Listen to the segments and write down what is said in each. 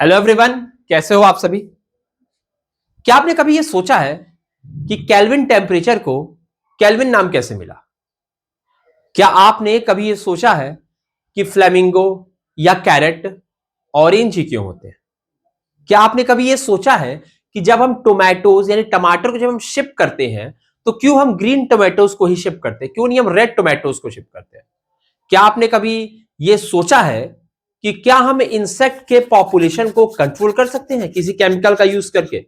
Hello everyone, कैसे हो आप सभी। क्या आपने कभी यह सोचा है कि केल्विन टेम्परेचर को केल्विन नाम कैसे मिला? क्या आपने कभी यह सोचा है कि फ्लेमिंगो या कैरेट ऑरेंज ही क्यों होते हैं? क्या आपने कभी यह सोचा है कि जब हम टोमेटोज यानी टमाटर को जब हम शिप करते हैं तो क्यों हम ग्रीन टोमेटोज को ही शिप करते हैं, क्यों नहीं हम रेड टोमेटोज को शिप करते हैं? क्या आपने कभी यह सोचा है कि क्या हम इंसेक्ट के पॉपुलेशन को कंट्रोल कर सकते हैं किसी केमिकल का यूज करके,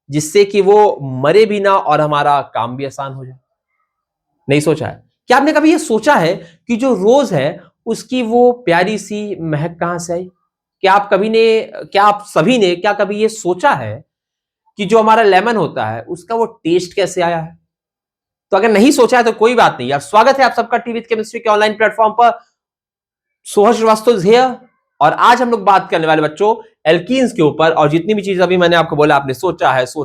जिससे कि वो मरे भी ना और हमारा काम भी आसान हो जाए? नहीं सोचा है। क्या आपने कभी यह सोचा है कि जो रोज है उसकी वो प्यारी सी महक कहां से आई? क्या आप सभी ने क्या कभी यह सोचा है कि जो हमारा लेमन होता है उसका वो टेस्ट कैसे आया है? तो अगर नहीं सोचा है तो कोई बात नहीं यार, स्वागत है आप सबका टी विद केमिस्ट्री के ऑनलाइन प्लेटफॉर्म पर। सोहर श्रीवास्तव हियर, और आज हम लोग बात करने वाले बच्चों एल्कीन्स के ऊपर। और जितनी भी चीज अभी मैंने आपको बोला, आपने सोचा है तो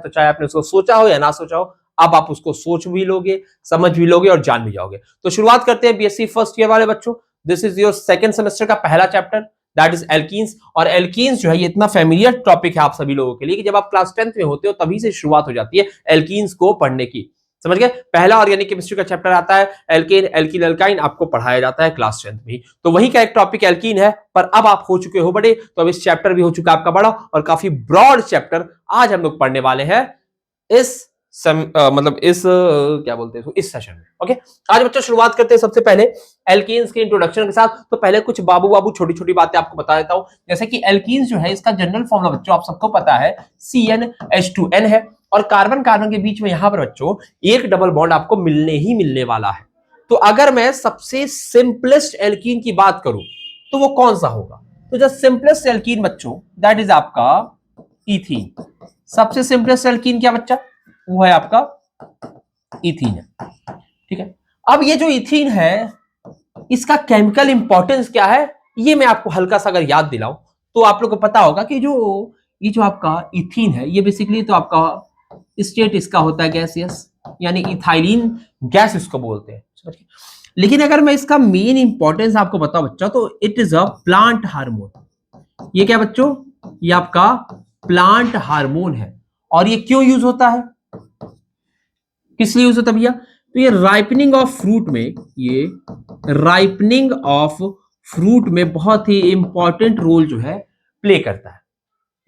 चाहे आपने उसको सोचा हो या ना सोचा हो, अब आप उसको सोच भी लोगे, समझ भी लोगे और जान भी जाओगे। तो शुरुआत करते हैं बीएससी फर्स्ट ईयर वाले बच्चों। This is your second semester का पहला चैप्टर, दैट इज एल्कीन्स। और एल्कीन्स जो है ये इतना फेमिलियर टॉपिक है आप सभी लोगों के लिए कि जब आप क्लास 10th में होते हो तभी से शुरुआत हो जाती है एल्कीन्स को पढ़ने की। समझ गए? पहला ऑर्गेनिक केमिस्ट्री का चैप्टर आता है एल्केन, एल्किल, एल्काइन, आपको पढ़ाया जाता है क्लास 10th में। तो वही का एक टॉपिक एल्कीन है, पर अब आप हो चुके हो बड़े, तो अब इस चैप्टर भी हो चुका आपका बड़ा और काफी ब्रॉड चैप्टर आज हम लोग पढ़ने वाले हैं इस क्या बोलते हैं इस सेशन में। ओके, आज बच्चों शुरुआत करते हैं सबसे पहले एल्कीन्स के इंट्रोडक्शन के साथ। तो पहले कुछ बाबू छोटी छोटी बातें आपको बता देता हूं। जैसे कि एल्कीन्स जो है इसका जनरल फॉर्मूला बच्चों आप सबको पता है CnH2n है, और कार्बन कार्बन के बीच में यहां पर बच्चों एक डबल बॉन्ड आपको मिलने वाला है। तो अगर मैं सबसे सिंपलेस्ट एल्कीन की बात करूं तो वो कौन सा होगा? तो जो सिंपलेस्ट एल्कीन बच्चों दैट इज आपका इथीन। सबसे सिंपलेस्ट एल्कीन क्या बच्चा? वो है आपका इथीन है। ठीक है, अब ये जो इथीन है इसका केमिकल इंपॉर्टेंस क्या है ये मैं आपको हल्का सा अगर याद दिलाऊं तो आप लोग को पता होगा कि ये जो आपका इथीन है ये बेसिकली तो आपका स्टेट इसका होता है गैसियस, यानी इथाइलिन गैस इसको बोलते हैं। लेकिन अगर मैं इसका मेन इंपॉर्टेंस आपको बताऊं बच्चा तो it is a plant hormone. ये क्या बच्चों? ये आपका प्लांट हार्मोन है। और ये क्यों यूज होता है, किस लिए यूज होता है भैया? तो ये राइपनिंग ऑफ फ्रूट में, ये राइपनिंग ऑफ फ्रूट में बहुत ही इंपॉर्टेंट रोल जो है प्ले करता है।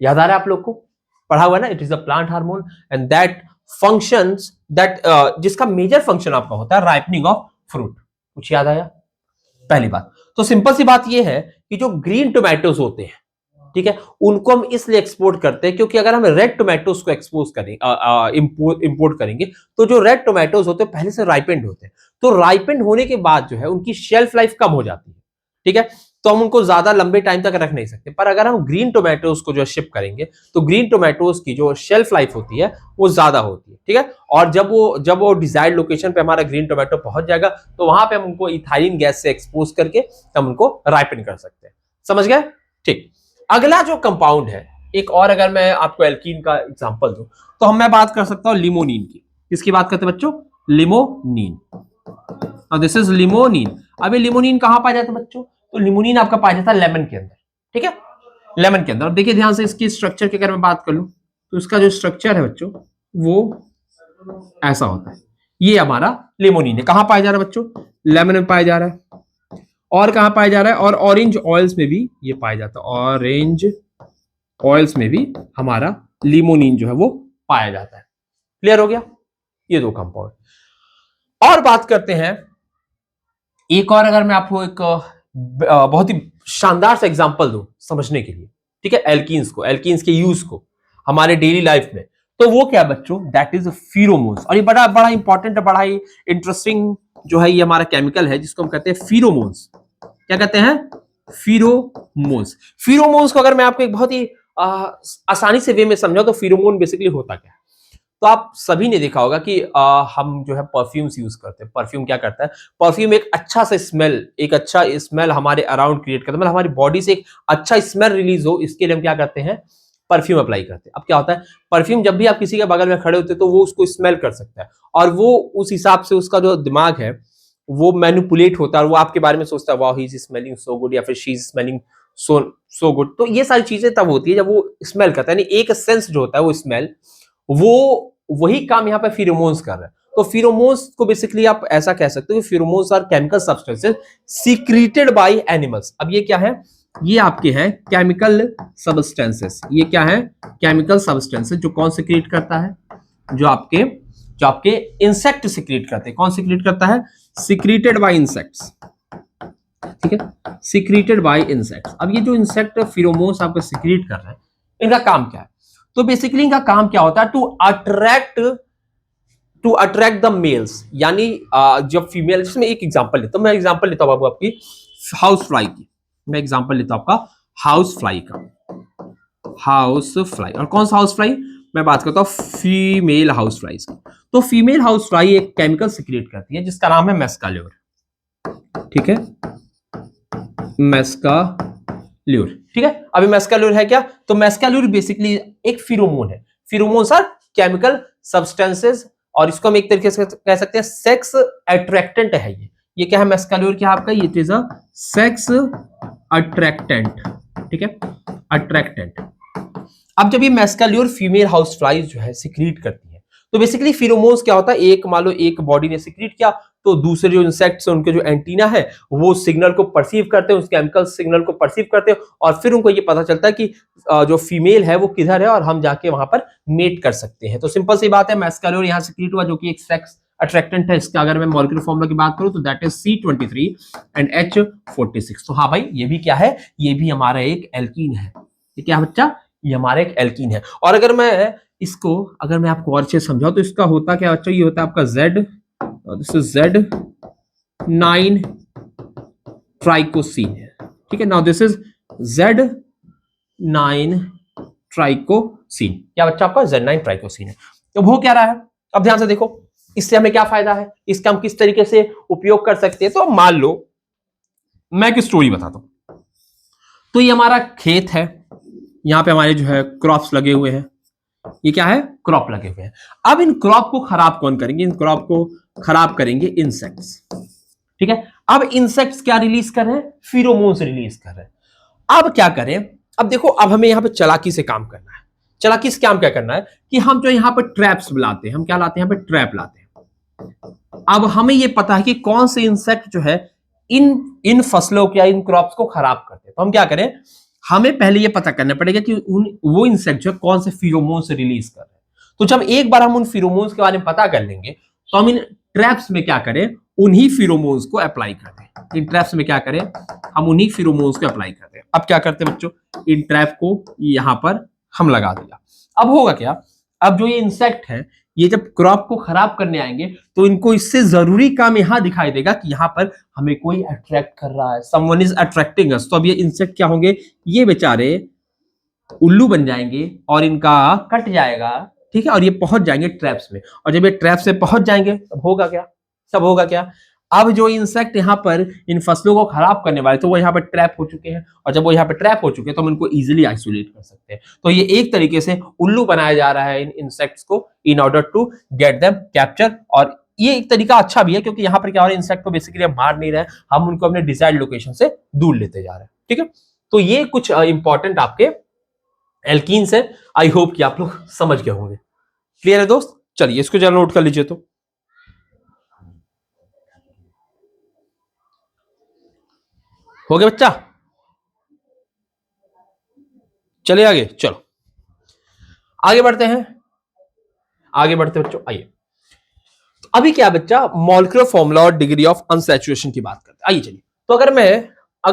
याद आ रहा है आप लोग को? पढ़ा हुआ ना, it is a plant hormone and that functions that जिसका मेजर फंक्शन आपका होता है राइपनिंग ऑफ फ्रूट। कुछ याद आया? पहली बात तो सिंपल सी बात यह है कि जो ग्रीन टोमेटोज होते हैं, ठीक है, उनको हम इसलिए एक्सपोर्ट करते हैं क्योंकि अगर हम रेड टोमेटोज को एक्सपोज करेंगे, इंपोर्ट करेंगे, तो जो रेड टोमेटोज होते हैं पहले से राइपेंड होते हैं। तो राइपेंड होने के बाद जो है उनकी शेल्फ लाइफ कम हो जाती है। ठीक है, तो हम उनको ज्यादा लंबे टाइम तक रख नहीं सकते। पर अगर हम ग्रीन टोमेटोज को जो शिप करेंगे तो ग्रीन टोमेटोज की जो शेल्फ लाइफ होती है वो ज्यादा होती है। ठीक है, और जब वो डिजायर्ड लोकेशन पे हमारा ग्रीन टोमेटो पहुंच जाएगा तो वहां पे हम उनको इथाइलिन गैस से एक्सपोज करके हम उनको राइपन कर सकते हैं। समझ गए? ठीक, अगला जो कंपाउंड है एक और, अगर मैं आपको एल्कीन का एग्जांपल दूं तो मैं बात कर सकता हूं लिमोनिन की। किसकी बात करते हैं बच्चों? लिमोनिन। This is limonin. अब ये लिमोनिन कहां पाया जाता है बच्चों? तो लिमोनिन आपका पाया जाता है लेमन के अंदर। ठीक है, लेमन के अंदर। अब देखिए ध्यान से इसकी स्ट्रक्चर की अगर मैं बात कर लूं तो इसका जो स्ट्रक्चर है बच्चों वो ऐसा होता है। ये हमारा लिमोनिन है। कहां पाया जा रहा है बच्चों? लेमन में पाया जा रहा है। और कहां पाया जा रहा है? और ऑरेंज ऑयल्स में भी ये पाया जाता है। ऑरेंज ऑयल्स में भी हमारा लिमोनिन जो है वो पाया जाता है। क्लियर हो गया? ये दो कंपाउंड। और बात करते हैं एक और, अगर मैं आपको एक बहुत ही शानदार सा एग्जांपल दूं समझने के लिए, ठीक है, एल्कीन्स को, एल्कीन्स के यूज को हमारे डेली लाइफ में, तो वो क्या बच्चों? That is pheromones. और ये बड़ा बड़ा इंपॉर्टेंट, बड़ा ही इंटरेस्टिंग जो है ये हमारा केमिकल है जिसको हम कहते हैं फीरोमोन्स। क्या कहते हैं? फीरोमोन्स। फीरोमोन्स को अगर मैं आपको एक बहुत ही आसानी से वे में समझाऊं तो फीरोमोन बेसिकली होता क्या है? तो आप सभी ने देखा होगा कि हम जो है परफ्यूम्स यूज करते हैं। परफ्यूम क्या करता है? परफ्यूम एक अच्छा सा स्मेल, एक अच्छा स्मेल हमारे अराउंड क्रिएट करता है, मतलब हमारी बॉडी से एक अच्छा स्मेल रिलीज हो, इसके लिए हम क्या करते हैं? परफ्यूम अप्लाई करते हैं। अब क्या होता है, परफ्यूम जब भी आप किसी के बगल में खड़े होते हैं तो वो उसको स्मेल कर सकता है, और वो उस हिसाब से उसका जो दिमाग है वो मैनिपुलेट होता है और वो आपके बारे में सोचता है वाह he is smelling so good या फिर she is smelling so good. तो ये सारी चीजें तब होती है जब वो स्मेल करता है, यानी एक सेंस जो होता है वो स्मेल, वो वही काम यहाँ पे फिरोमोन्स कर रहा है। तो फिरोमोन्स को बेसिकली आप ऐसा कह सकते हो कि pheromones are chemical substances secreted by animals. अब ये क्या है, ये आपके हैं केमिकल सब्सटेंसेस। ये क्या है, केमिकल सब्सटेंसेस जो कौन सीक्रेट करता है, जो आपके इंसेक्ट सीक्रेट करते हैं। कौन सीक्रेट करता है, सीक्रेटेड बाय इंसेक्ट्स, ठीक है, सीक्रेटेड बाय इंसेक्ट्स। अब ये जो इंसेक्ट फिरोमोन्स आपको सीक्रेट कर रहे हैं, इनका काम क्या है, तो बेसिकली इनका काम क्या होता है, टू अट्रैक्ट द मेल्स, यानी जब फीमेल, जिसमें एक एग्जांपल लेता हूं मैं, एग्जांपल लेता हूं बाबू आपकी हाउस फ्लाई की, मैं एग्जांपल लेता हूं आपका हाउस फ्लाई का, हाउस फ्लाई। और कौन सा हाउस फ्लाई, मैं बात करता हूं फीमेल हाउस फ्लाईज की। तो फीमेल हाउस फ्लाई एक केमिकल सीक्रेट करती है जिसका नाम है मेस्काल्योर, ठीक है, मेस्काल्योर, ठीक है। अभी मेस्काल्योर है क्या, तो मेस्काल्योर बेसिकली एक फिरोमोन है। फिरोमोन्स आर केमिकल सब्सटेंसेस, और इसको हम एक तरीके से कह सकते हैं सेक्स अट्रैक्टेंट है। ये क्या है, मेस्काल्योर क्या है आपका, it is a sex attractant, ठीक है, अट्रैक्टेंट। अब जब ये मेस्काल्योर फीमेल हाउस फ्लाईज जो है सीक्रेट करती है, तो बेसिकली फिरोमोन्स क्या होता है, एक मान लो एक बॉडी ने सीक्रेट किया, तो दूसरे जो इंसेक्ट्स उनके जो एंटीना है वो सिग्नल को परसीव करते हैं, उस केमिकल सिग्नल को परसीव करते हैं, और फिर उनको ये पता चलता है कि जो फीमेल है वो किधर है, और हम जाके वहां पर मेट कर सकते हैं। तो सिंपल सी बात है, मेस्काल्योर यहाँ सीक्रेट हुआ जो कि एक सेक्स अट्रैक्टेंट है। इसका अगर मैं मॉलिक्यूलर फॉर्मूला की बात करूं तो that is C23 and H46। तो हाँ भाई, ये भी क्या है, ये भी हमारा एक एल्कीन है। ये क्या बच्चा, ये हमारा एक एल्कीन है। और अगर मैं आपको और अच्छे समझाऊं तो इसका होता क्या बच्चा, ये होता है आपका Z, दिस इज Z9 ट्राइकोसीन है, ठीक है। नाउ दिस इज Z9 ट्राइकोसीन, क्या बच्चा आपका Z9 ट्राइकोसीन है। तो वो क्या रहा है, अब ध्यान से देखो, इससे हमें क्या फायदा है, इसका हम किस तरीके से उपयोग कर सकते हैं। तो मान लो मैं एक स्टोरी बताता हूं, तो ये हमारा खेत है, यहां पे हमारे जो है क्रॉप्स लगे हुए हैं, ये क्या है, क्रॉप लगे हुए हैं। अब इन क्रॉप को खराब कौन करेंगे, इन क्रॉप को खराब करेंगे इंसेक्ट्स, ठीक है। अब इंसेक्ट्स क्या रिलीज कर रहे हैं, फिरोमोन्स रिलीज कर रहे हैं। अब क्या करें, अब देखो, अब हमें यहां पे चालाकी से काम करना है। चालाकी से काम क्या करना है कि हम जो यहां पर ट्रैप्स लाते हैं, हम क्या लाते हैं, यहां पे ट्रैप लाते हैं। अब हमें यह पता है कि कौन से इंसेक्ट जो है इन फसलों या इन क्रॉप्स को खराब करते हैं। तो हम क्या करें, हमें पहले ये पता करना पड़ेगा कि वो इंसेक्ट जो कौन से फिरोमोन्स रिलीज कर रहे हैं। तो जब एक बार हम उन फिरोमोन्स के बारे में पता कर लेंगे, तो हम इन ट्रैप्स में क्या करें, उन्हीं फिरोमोन्स को अप्लाई करते हैं। इन ट्रैप्स में क्या करें, हम उन्हीं फिरोमोन्स को अप्लाई करते हैं। अब क्या करते हैं बच्चों, इन ट्रैप को यहां पर हम लगा दिया। अब होगा क्या, अब जो ये इंसेक्ट है, ये जब क्रॉप को खराब करने आएंगे, तो इनको इससे जरूरी काम यहां दिखाई देगा कि यहां पर हमें कोई अट्रैक्ट कर रहा है, समवन इज अट्रैक्टिंग अस। तो अब ये इंसेक्ट क्या होंगे, ये बेचारे उल्लू बन जाएंगे और इनका कट जाएगा, ठीक है, और ये पहुंच जाएंगे ट्रैप्स में। और जब ये ट्रैप से पहुंच जाएंगे तब होगा क्या, सब होगा क्या, अब जो इंसेक्ट यहाँ पर इन फसलों को खराब करने वाले, तो वो यहाँ पर ट्रैप हो चुके हैं, और जब वो यहाँ पर ट्रैप हो चुके हैं तो हम इनको इजीली आइसोलेट कर सकते हैं। तो ये एक तरीके से उल्लू बनाया जा रहा है इन इंसेक्ट्स को, in order to get them capture. और ये एक तरीका अच्छा भी है, क्योंकि यहाँ पर क्या हो रहा है, इंसेक्ट को बेसिकली हम मार नहीं रहे हैं, हम उनको अपने डिजायर्ड लोकेशन से दूर लेते जा रहे हैं, ठीक है। तो ये कुछ इंपॉर्टेंट आपके एल्कीन्स है, आई होप कि आप लोग समझ गए होंगे। क्लियर है दोस्त, चलिए इसको जरा नोट कर लीजिए। तो हो गया बच्चा, चले आगे, चलो आगे बढ़ते हैं, आगे बढ़ते बच्चों, आइए। तो अभी क्या बच्चा, मॉलिक्यूलर फॉर्मूला और डिग्री ऑफ अनसैचुरेशन की बात करते हैं। आइए चलिए, तो अगर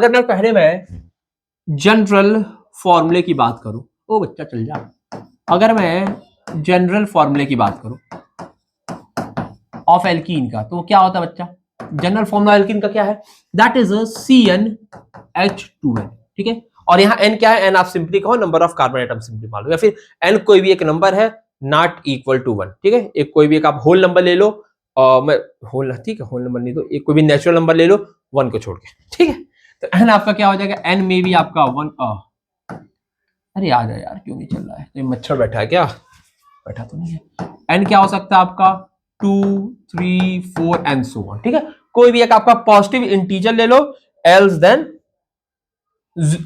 मैं पहले मैं जनरल फॉर्मूले की बात करूं, ओ बच्चा चल जा, अगर मैं जनरल फॉर्मूले की बात करूं ऑफ एल्कीन का, तो क्या होता है बच्चा, जनरल फॉर्मूला एल्कीन का क्या है, दैट इज CnH2n, ठीक है। और यहाँ n क्या है, n आप सिंपली कहो number of carbon atom simply मान लो, या फिर n कोई भी एक नंबर है नॉट इक्वल टू 1, ठीक है। एक कोई भी एक आप होल नंबर ले लो, मैं होल, ठीक है, होल नंबर नहीं, तो एक कोई भी नेचुरल नंबर ले लो 1 को छोड़ के, ठीक है। तो n आपका क्या हो जाएगा, n में भी आपका 1, अरे आ जाए यार, क्यों नहीं चल रहा है, तो मच्छर बैठा है क्या, बैठा तो नहीं है। n क्या हो सकता है आपका 2, 3, 4 एंड सो ऑन, ठीक है। कोई भी एक आपका पॉजिटिव इंटीजर ले लो, एल्स देन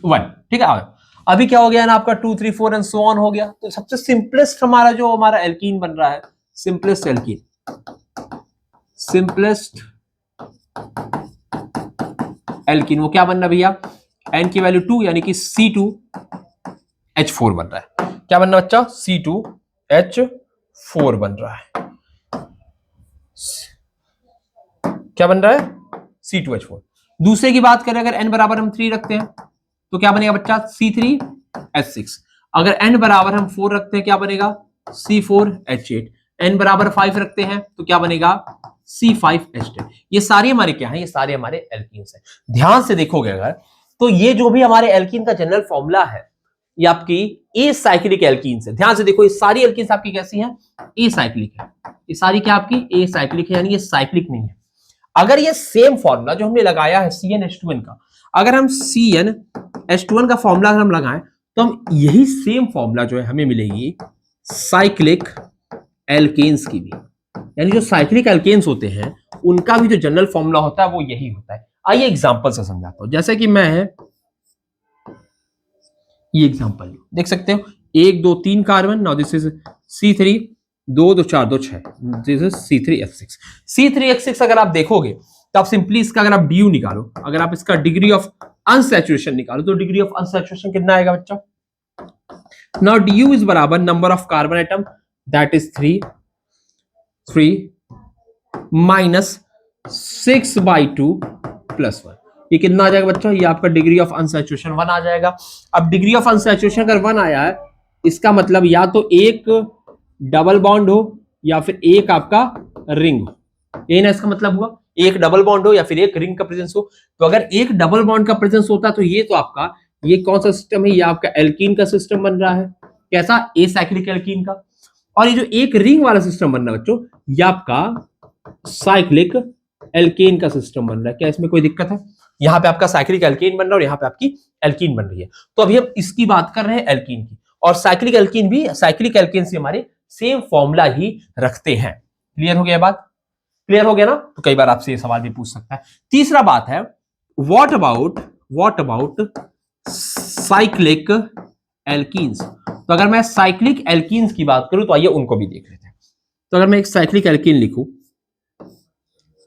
1, ठीक है। अभी क्या हो गया ना आपका 2 3 4 एंड सो ऑन हो गया। तो सबसे सिंपलेस्ट हमारा जो हमारा एल्कीन बन रहा है, सिंपलेस्ट एल्कीन, सिंपलेस्ट एल्कीन वो क्या बन रहा है भैया, एन की वैल्यू 2 यानी कि C2H4 बन रहा है। क्या बन रहा है बच्चा, C2H4 बन रहा है। क्या बन रहा है, C2H4। दूसरे की बात करें, अगर n बराबर हम 3 रखते हैं तो क्या बनेगा बच्चा, C3H6। अगर n बराबर हम 4 रखते हैं क्या बनेगा, C4H8। n बराबर 5 रखते हैं तो क्या बनेगा, C5H10। ये सारे हमारे क्या हैं, ये सारे हमारे एल्कीन्स हैं। ध्यान से देखोगे अगर तो ये जो भी हमारे एल्कीन का जनरल फॉर्मूला है ये आपकी ए साइक्लिक एल्कीन्स है। ध्यान से देखो ये सारी एल्कीन्स आपकी कैसी हैं, ए साइक्लिक है। ये सारी क्या आपकी ए साइक्लिक है, यानी ये साइक्लिक नहीं है। अगर ये सेम फॉर्मूला जो हमने लगाया है CnH2n का, अगर हम CnH2n का फॉर्मूला अगर हम लगाएं तो हम यही सेम फॉर्मूला जो है हमें मिलेगी साइक्लिक एल्केन्स की भी। यानी जो साइक्लिक एल्केन्स होते हैं उनका भी जो जनरल फॉर्मूला होता है वो यही होता है। आइए एग्जांपल से समझाता हूं। जैसे कि मैं ये एग्जांपल देख सकते हो, 1 2 3 carbon, now this is C3, 2 2 4 2 6, this is C3H6। C3H6 अगर आप देखोगे तो आप सिंपली इसका अगर आप DU निकालो, अगर आप इसका डिग्री ऑफ अनसैचुरेशन निकालो तो डिग्री ऑफ अनसैचुरेशन कितना आएगा बच्चा, नाउ DU इज बराबर number of carbon atom that is 3 minus 6/2 + 1। ये कितना आ जाएगा बच्चा, ये आपका डिग्री ऑफ अनसैचुरेशन 1 आ जाएगा। अब डिग्री ऑफ अनसैचुरेशन अगर 1 आया है इसका मतलब या तो एक डबल बॉन्ड हो या फिर एक आपका रिंग हो, यही ना इसका मतलब हुआ, एक डबल बॉन्ड हो या फिर एक रिंग का प्रेजेंस हो। तो अगर एक डबल बॉन्ड का प्रेजेंस होता तो ये तो आपका ये कौन सा सिस्टम है, ये आपका एल्कीन का सिस्टम बन रहा है। कैसा, ए साइक्लिक एल्कीन का। और ये जो एक रिंग वाला सिस्टम बन रहा है बच्चों, ये आपका साइक्लिक एल्केन का सिस्टम बन रहा है। क्या इसमें कोई दिक्कत है, यहाँ पे आपका साइक्लिक एल्केन बन रहा है और यहाँ पे आपकी एल्कीन बन रही है। तो अभी हम इसकी बात कर रहे हैं एल्कीन की, और साइक्लिक एल्कीन भी साइक्लिक एल्केन से हमारे सेम फॉर्मूला ही रखते हैं। क्लियर हो गया बात, क्लियर हो गया ना। तो कई बार आपसे ये सवाल भी पूछ सकता है। तीसरा बात है व्हाट अबाउट साइक्लिक एल्कीन्स। तो अगर मैं साइक्लिक एल्कीन्स की बात करूं तो आइए उनको भी देख लेते हैं। तो अगर मैं एक साइक्लिक एल्कीन लिखूं,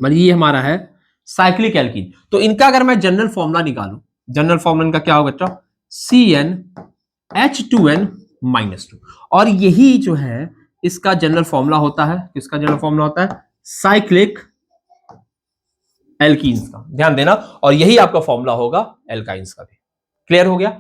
मतलब ये हमारा है साइक्लिक एल्कीन, तो इनका अगर मैं जनरल फॉर्मूला निकालूं, जनरल फॉर्मूला इनका क्या होगा बच्चा, CnH2n-2। और यही जो है इसका जनरल फॉर्मूला होता है, किसका जनरल फॉर्मूला होता है, साइक्लिक एल्कीन्स का। ध्यान देना, और यही आपका फॉर्मूला होगा एल्काइंस का भी। क्लियर हो गया,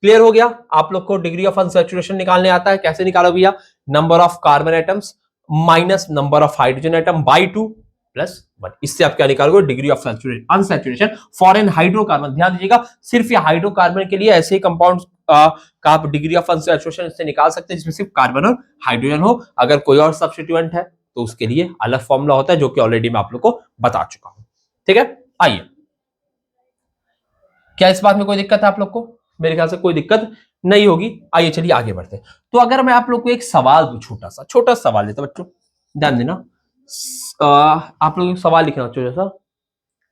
क्लियर हो गया। आप लोग को डिग्री ऑफ अनसैचुरेशन निकालने आता है, कैसे निकालो भैया, number of carbon atoms minus number of hydrogen atom by 2 + 1। इससे आप क्या निकालोगे, degree of unsaturation for an hydrocarbon. ध्यान दीजिएगा, सिर्फ ये हाइड्रोकार्बन के लिए ऐसे ही कंपाउंड का आप डिग्री ऑफ अनसैचुरेशन इससे निकाल सकते हैं जिसमें सिर्फ कार्बन और हाइड्रोजन हो। अगर कोई और सब्स्टिट्यूएंट है तो उसके लिए अलग फॉर्मूला होता है, जो कि ऑलरेडी मैं आप लोग को बता चुका हूं। ठीक है, आइए, क्या इस बात में कोई दिक्कत है आप लोग को, मेरे ख्याल से कोई दिक्कत नहीं होगी। आइए चलिए आगे बढ़ते हैं। तो अगर मैं आप लोग को एक सवाल दूं, छोटा सवाल लेता बच्चों, ध्यान देना। आप लोग सवाल लिखना छोटा सा,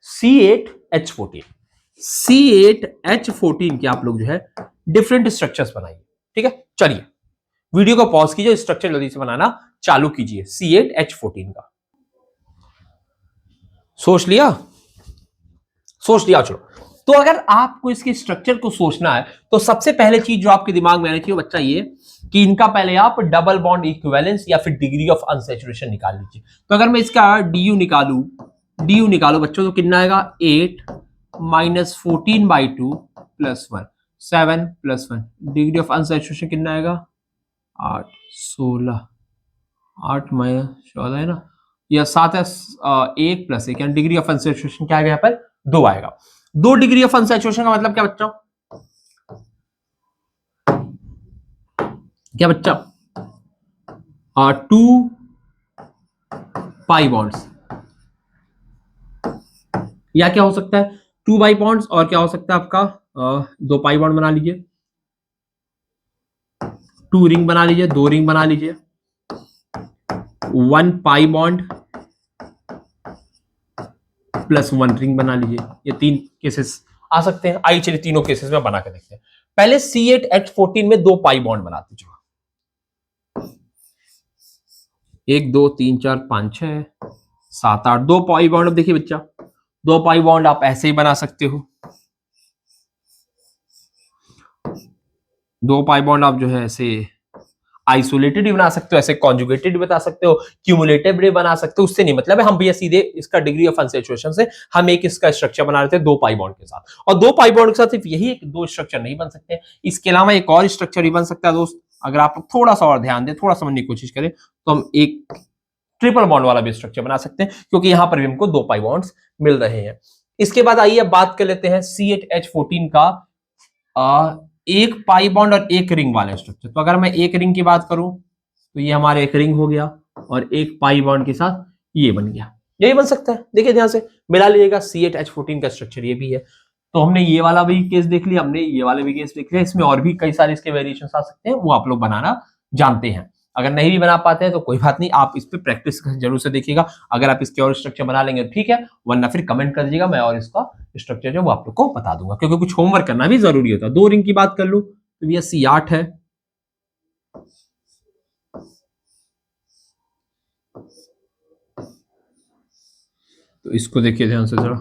C8H14 के आप लोग जो है डिफरेंट स्ट्रक्चर्स बनाइए। ठीक है, चलिए वीडियो को पॉज कीजिए, स्ट्रक्चर जल्दी से बनाना चालू कीजिए। C8H14 का सोच लिया, चलो। तो अगर आपको इसके स्ट्रक्चर को सोचना है तो सबसे पहले चीज जो आपके दिमाग में आनी चाहिए बच्चा ये कि इनका पहले आप डबल बॉन्ड इक्विवेलेंस या फिर डिग्री ऑफ अनसैचुरेशन निकाल लीजिए। तो अगर मैं इसका DU निकालू बच्चों, तो कितना आएगा, 8 - 14/2 + 1, 7 + 1। डिग्री ऑफ अनसैचुरेशन कितना आएगा, 8 16, 8 - 14 है ना, या 7 है, 1 + 1, यानी डिग्री ऑफ अनसैचुरेशन क्या आएगा, यहाँ पर 2 आएगा। 2 डिग्री ऑफ अनसैचुरेशन का मतलब क्या बच्चा, क्या बच्चा, 2 पाई बॉन्ड्स, या क्या हो सकता है 2 पाई बॉन्ड्स, और क्या हो सकता है आपका 2 पाई बॉन्ड बना लीजिए, 2 रिंग बना लीजिए, 2 रिंग बना लीजिए, 1 पाई बॉन्ड + 1 रिंग बना लीजिए। ये 3 केसेस आ सकते हैं। आइए चलिए तीनों केसेस में बना के देखते हैं। पहले C8H14 में 2 पाई बॉन्ड बनाते हैं। 1 2 3 4 5 6 7 8 2 पाई बॉन्ड। अब देखिए बच्चा, 2 पाई बॉन्ड आप ऐसे ही बना सकते हो। 2 पाई बॉन्ड आप जो है ऐसे आइसोलेटेड भी बना सकते हो, ऐसे कॉन्जुगेटेड भी बता सकते हो, क्यूमुलेटिव भी बना सकते हो। उससे नहीं मतलब है, हम भैया सीधे इसका डिग्री ऑफ अनसैचुरेशन से हम एक इसका स्ट्रक्चर बना रहे थे 2 पाई बॉन्ड के साथ। और 2 पाई बॉन्ड के साथ सिर्फ यही एक 2 स्ट्रक्चर नहीं बन सकते, इसके अलावा एक और स्ट्रक्चर भी बन सकता है दोस्त। अगर आप थोड़ा सा और ध्यान दें, थोड़ा समझने की कोशिश करें, तो हम एक ट्रिपल बॉन्ड वाला भी स्ट्रक्चर बना सकते हैं, क्योंकि यहां पर भी हमको 2 पाई बॉन्ड्स मिल रहे हैं। इसके बाद आइए बात कर लेते हैं C8H14 का एक पाई बॉन्ड और एक रिंग वाले स्ट्रक्चर। तो अगर मैं एक रिंग की बात करूं तो ये हमारा एक रिंग हो गया, और एक पाई बॉन्ड के साथ ये बन गया। यही बन सकता है, देखिए ध्यान से मिला लीजिएगा। C8H14 का स्ट्रक्चर ये भी है। तो हमने ये वाला भी केस देख लिया, हमने ये वाले भी केस देख लिया। इसमें और भी कई सारे इसके वेरिएशंस आ सकते हैं, वो आप लोग बनाना जानते हैं। अगर नहीं भी बना पाते हैं तो कोई बात नहीं, आप इस पे प्रैक्टिस जरूर से देखिएगा। अगर आप इसके और स्ट्रक्चर बना लेंगे तो ठीक है, वरना फिर कमेंट कर दीजिएगा, मैं और इसका स्ट्रक्चर जो वो आप लोग को बता दूंगा, क्योंकि कुछ होमवर्क करना भी जरूरी होता है। 2 रिंग की बात कर लूं तो ये C8 है, तो इसको देखिए ध्यान से जरा,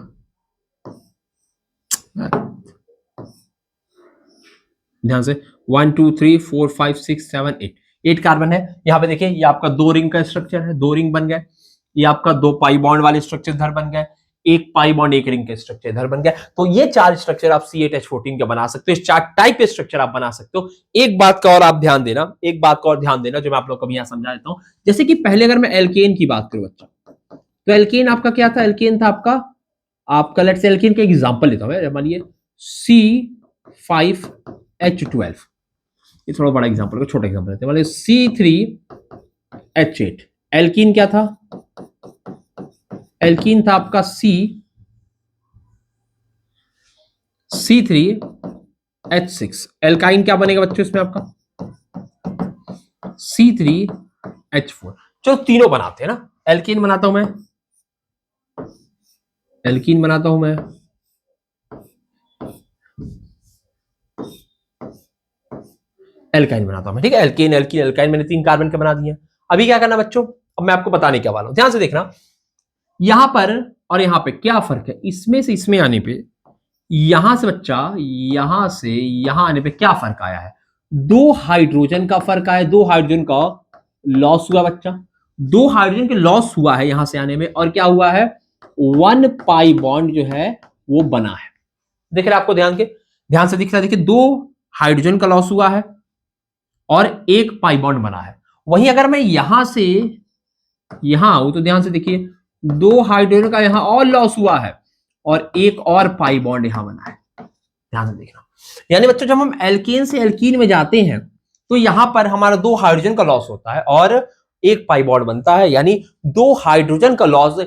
ध्यान से 1 2 3 4 5 6 7 8 8 कार्बन है। यहाँ पे देखिए, ये आपका 2 रिंग का स्ट्रक्चर है, 2 रिंग बन गए। ये आपका 2 पाई बॉन्ड वाले स्ट्रक्चर इधर बन गए, एक पाई बॉन्ड एक रिंग के स्ट्रक्चर इधर बन गए। तो ये 4 स्ट्रक्चर आप C8H14 के बना सकते हो, 4 टाइप के स्ट्रक्चर आप बना सकते हो। एक बात का और आप ध्यान देना, एक बात का और ध्यान देना, जो मैं आप लोग को भी यहाँ समझा देता हूँ। जैसे कि पहले अगर मैं एल्केन की बात करूं बच्चा, तो एल्केन आपका क्या था? एल्केन था आपका लेट्स से एल्केन का एग्जांपल लेता हूं, मानिए C5H12। ये थोड़ा बड़ा एग्जांपल, छोटा एग्जांपल लेते हैं, मतलब C3H8। एल्कीन क्या था? एल्कीन था आपका C3H6। एल्काइन क्या बनेगा बच्चों इसमें आपका? C3H4। चलो तीनों बनाते हैं ना। एल्कीन बनाता हूं मैं, एल्कीन बनाता हूं मैं, एल्काइन बनाता हूं मैं, ठीक है। एल्केन एल्कीन एल्काइन मैंने 3 कार्बन के बना दिए। अभी क्या करना बच्चों, अब मैं आपको बताने क्या वाला हूं, ध्यान से देखना। यहां पर और यहां पे क्या फर्क है? इसमें से इसमें आने पे, यहां से बच्चा यहां से यहां आने पे क्या फर्क आया है? 2 हाइड्रोजन का फर्क आया, 2 हाइड्रोजन का लॉस हुआ बच्चा। 2 हाइड्रोजन के लॉस हुआ है यहां से आने में, और क्या हुआ है? 1 पाई बॉन्ड जो है वो बना है। देख रहे हैं आपको ध्यान से दिख रहा है, देखिए 2 हाइड्रोजन का लॉस हुआ है और 1 पाई बॉन्ड बना है। वहीं अगर मैं यहां से यहां आऊं तो ध्यान से देखिए, 2 हाइड्रोजन का यहां और लॉस हुआ है और 1 और पाई बॉन्ड यहां बना है। ध्यान से देखना, यानी बच्चों जब हम एल्केन से एल्कीन में जाते हैं तो यहां पर हमारा 2 हाइड्रोजन का लॉस होता है और 1 पाई बॉन्ड बनता है, यानी 2 हाइड्रोजन का loss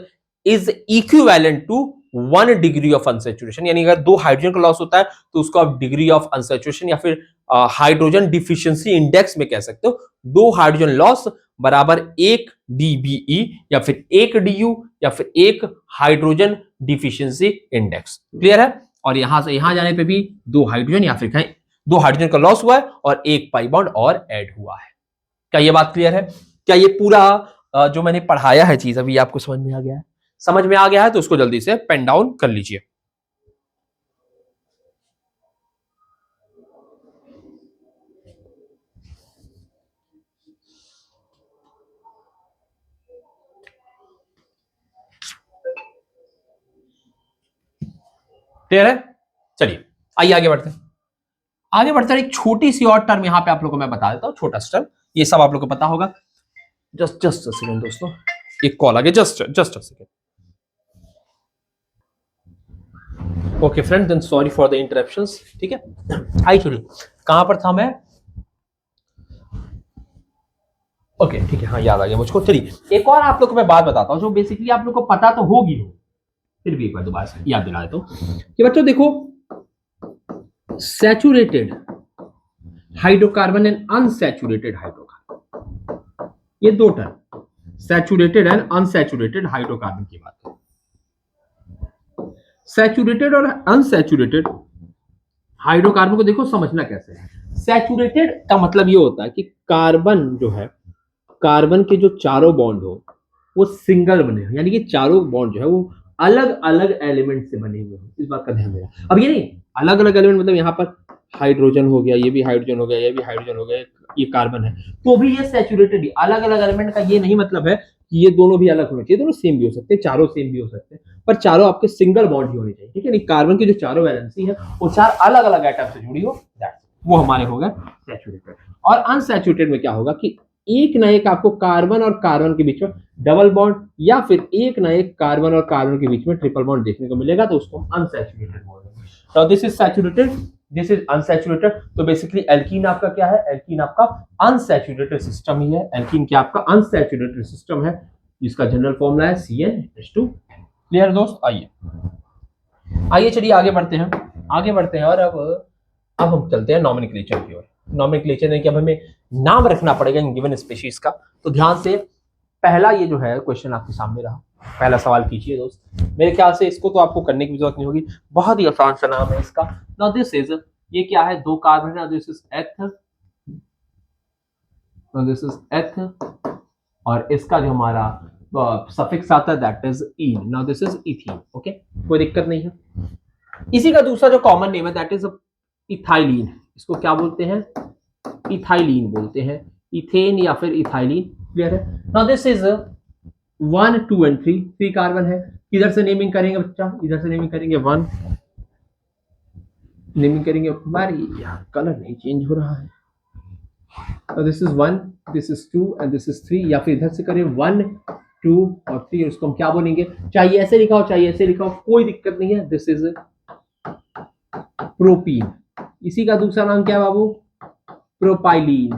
is equivalent to 1 degree of unsaturation. यानी अगर 2 हाइड्रोजन का लॉस होता है तो उसको आप डिग्री ऑफ अनसैचुरेशन या फिर हाइड्रोजन डिफिशियंसी इंडेक्स में कह सकते हो। 2 हाइड्रोजन लॉस बराबर 1 DBE या फिर 1 DU या फिर 1 हाइड्रोजन डिफिशियंसी इंडेक्स। क्लियर है? और यहां से यहां जाने पे भी 2 हाइड्रोजन या फिर 2 हाइड्रोजन का लॉस हुआ है और 1 पाई बॉन्ड और ऐड हुआ है। क्या ये बात क्लियर है? क्या ये पूरा जो मैंने पढ़ाया है चीज अभी आपको समझ में आ गया है? समझ में आ गया है तो उसको जल्दी से पेन डाउन कर लीजिए। क्लियर है? चलिए आइए आगे बढ़ते हैं। आगे बढ़ते हैं, एक छोटी सी और टर्म यहां पे आप लोगों को मैं बता देता हूं, छोटा सा टर्म, ये सब आप लोग को पता होगा। जस्ट अ सेकंड दोस्तों, एक कॉल आ गया, just a second. Okay friend, then sorry for the interruptions. ठीक है, आई चलिए, कहां पर था मैं? ओके ठीक है, हाँ याद आ गया मुझको। चलिए एक और आप लोग को मैं बात बताता हूं जो बेसिकली आप लोग को पता तो होगी, फिर भी एक बार दोबारा से याद दिला देता हूं कि बच्चों देखो, saturated hydrocarbon and unsaturated hydrocarbon, ये 2 term, saturated and unsaturated hydrocarbon की बात करें। सैचुरेटेड और अनसैचुरेटेड हाइड्रोकार्बन को देखो समझना कैसे है। सैचुरेटेड का मतलब ये होता है कि कार्बन जो है, कार्बन के जो चारों बॉन्ड हो वो सिंगल बने हो, यानी कि चारों बॉन्ड जो है वो अलग अलग एलिमेंट से बने हुए हो। इस बात का ध्यान देना। अब ये नहीं अलग अलग एलिमेंट मतलब यहाँ पर हाइड्रोजन हो गया, ये भी हाइड्रोजन हो गया, ये भी हाइड्रोजन हो गया, ये कार्बन है, तो भी ये सैचुरेटेड ही। अलग अलग एलिमेंट का ये नहीं मतलब है कि ये दोनों भी अलग होने चाहिए, दोनों सेम भी हो सकते हैं, चारों सेम भी हो सकते हैं, पर चारों आपके सिंगल बॉन्ड ही होने चाहिए, ठीक है। नहीं कार्बन की जो चारों वैलेंसी है वो चार अलग अलग एटम से जुड़ी हो, वो हमारे हो गए सैचुरेटेड। और अनसैचुरेटेड में क्या होगा कि एक ना एक आपको कार्बन और कार्बन के बीच में डबल बॉन्ड या फिर एक ना एक कार्बन और कार्बन के बीच में ट्रिपल बॉन्ड देखने को मिलेगा, तो उसको अनसैचुरेटेड बोलेंगे। Now this is saturated, this is unsaturated. तो बेसिकली एल्कीन आपका क्या है, एल्कीन आपका अनसैचुरेटेड सिस्टम ही है। एल्कीन क्या आपका अनसैचुरेटेड सिस्टम है, जिसका जनरल फॉर्मूला है CnH2। क्लियर दोस्त? आइए चलिए आगे बढ़ते हैं, और अब हम चलते हैं नॉमेनक्लेचर की ओर। नॉमेनक्लेचर में कि अब हमें नाम रखना पड़ेगा इन गिवन स्पीशीज का। तो ध्यान से पहला ये जो है क्वेश्चन आपके सामने रहा, पहला सवाल कीजिए दोस्त। मेरे ख्याल से इसको तो आपको करने की जरूरत नहीं होगी, बहुत ही आसान सा नाम है इसका। नाउ दिस इज, ये क्या है, दो कार्बन है, दिस इज एथ, दिस इज एथ, और इसका जो हमारा सफिक्स आता है that is in. Now this is ethene. Okay, कोई दिक्कत नहीं है। इसी का दूसरा जो कॉमन नेम है दैट इज इथाइलिन। इसको क्या बोलते हैं, इथाइलिन बोलते हैं, इथेन या फिर इथाइलिन। क्लियर है? Now this is 1 2 and 3 carbon है। किधर से नेमिंग करेंगे बच्चा, इधर से नेमिंग करेंगे, 1 नेमिंग करेंगे। बारी यार कलर नहीं चेंज हो रहा है। तो this is 1, this is 2 and this is 3, या फिर इधर से करें 1 2 और 3, इसको हम क्या बोलेंगे, चाहिए ऐसे लिखा हो चाहिए ऐसे लिखा हो, कोई दिक्कत नहीं है। This is propene. इसी का दूसरा नाम क्या है बाबू, प्रोपाइलीन,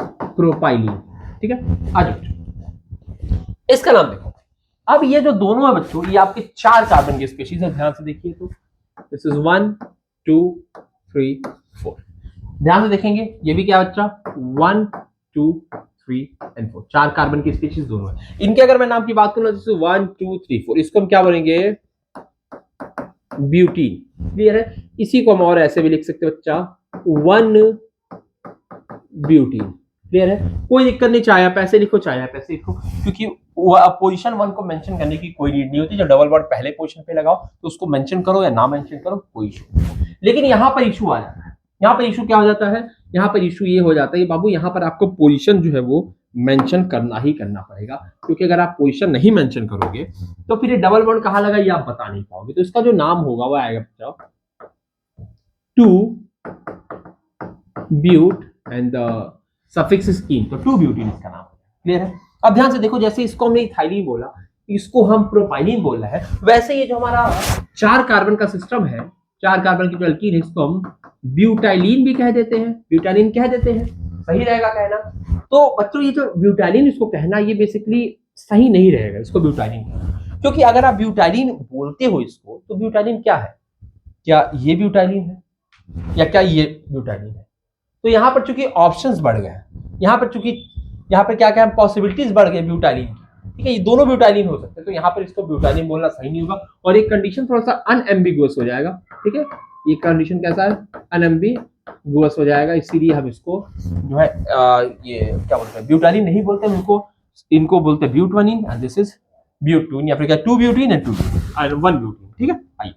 प्रोपाइलीन। ठीक है, आ जाओ, इसका नाम देखो। अब ये जो दोनों है बच्चों, ये आपके 4 कार्बन की स्पीशीज है। ध्यान से देखिए तो दिस इज 1 2 3 4। ध्यान से देखेंगे, ये भी क्या बच्चा, 1 2 3 एंड 4, 4 कार्बन की स्पीशीज दोनों है। इनके अगर मैं नाम की बात करूं, जैसे 1 2 3 4, इसको हम क्या बोलेंगे, ब्यूटीन। क्लियर है? इसी को हम और ऐसे भी लिख सकते हैं बच्चा, 1 ब्यूटीन। क्लियर है? कोई दिक्कत नहीं, चाहे आप ऐसे लिखो चाहे आप ऐसे लिखो, क्योंकि पोजीशन 1 को मेंशन करने की कोई नीड नहीं होती। जब डबल बॉन्ड पहले पोजीशन पे लगाओ तो उसको मेंशन करो या ना मेंशन करो, कोई इशू नहीं। लेकिन यहाँ पर इशू आ जाता है। यहाँ पर इशू क्या हो जाता है, यहाँ पर इशू ये हो जाता है बाबू, यहाँ पर आपको पोजीशन जो है वो मेंशन करना ही करना पड़ेगा, क्योंकि अगर आप पोजीशन नहीं मेंशन करोगे तो फिर ये डबल बॉन्ड कहाँ लगा ये आप बता नहीं पाओगे। तो इसका जो नाम होगा वो आएगा बच्चा 2 but and the suffix is ene, तो 2 ब्यूटीन इसका नाम है। क्लियर है? अब ध्यान से देखो, जैसे इसको हमने इथाइलिन बोला, इसको हम प्रोपाइलिन बोल रहे हैं, वैसे ये जो हमारा 4 कार्बन का सिस्टम है, 4 कार्बन की जो एल्कीन है, इसको हम ब्यूटाइलिन भी कह देते हैं, ब्यूटाइलिन कह देते हैं। सही रहेगा कहना? तो बच्चों ये जो ब्यूटाइलिन इसको कहना, ये बेसिकली सही नहीं रहेगा इसको ब्यूटाइलिन कहना, क्योंकि अगर आप ब्यूटाइलिन बोलते हो इसको, तो ब्यूटाइलिन क्या है, क्या ये ब्यूटाइलिन है या क्या ये ब्यूटाइलिन है? तो यहाँ पर चूंकि ऑप्शंस बढ़ गए हैं, यहाँ पर चूंकि यहाँ पर क्या क्या पॉसिबिलिटीज बढ़ गई ब्यूटाइलिन की, ठीक है, ये दोनों ब्यूटाइलिन हो सकते हैं, तो यहाँ पर इसको ब्यूटाइलिन बोलना सही नहीं होगा, और एक कंडीशन थोड़ा सा अनएम्बिगुअस हो जाएगा। ठीक है, ये कंडीशन कैसा है, अनएम्बिगुअस हो जाएगा, इसीलिए हम इसको जो है ये क्या बोलते हैं, ब्यूटाइलिन नहीं बोलते हैं, इनको बोलते हैं ब्यूटवनिन, एंड दिस इज ब्यूटून, या फिर क्या 2 ब्यूटीन एंड 1 ब्यूटीन। ठीक है, आइए